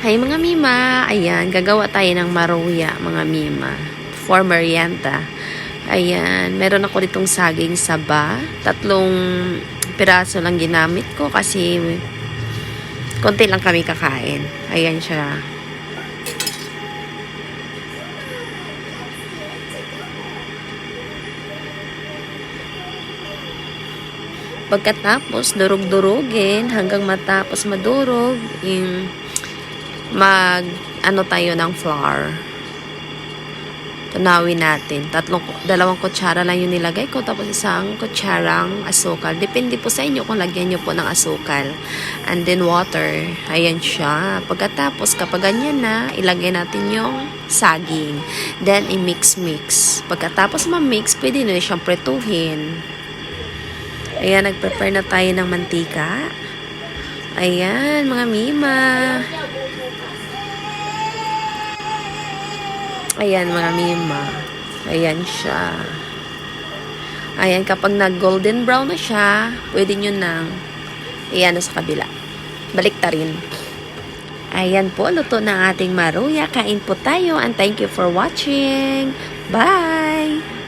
Hi mga Mima! Ayan, gagawa tayo ng maruya mga Mima. For merienda. Ayan, meron ako ditong saging saba. 3 piraso lang ginamit ko kasi konti lang kami kakain. Ayan siya. Pagkatapos, durog-durugin hanggang matapos madurog, yung ano tayo ng flour. Tunawin natin. 2 kutsara lang yung nilagay ko, tapos 1 kutsarang asukal. Depende po sa inyo kung lagyan nyo po ng asukal. And then water. Ayan siya. Pagkatapos, kapag ganyan na, ilagay natin yung saging. Then, i-mix-mix. Pagkatapos ma-mix, pwede na siyang pretuhin. Ayan, nag-prepare na tayo ng mantika. Ayan, mga Mima. Ayan, mga Mima. Ayan siya. Ayan, kapag nag-golden brown na siya, pwede nyo nang ayan sa kabila. Balik ta rin. Ayan po, luto na ating maruya. Kain po tayo and thank you for watching. Bye!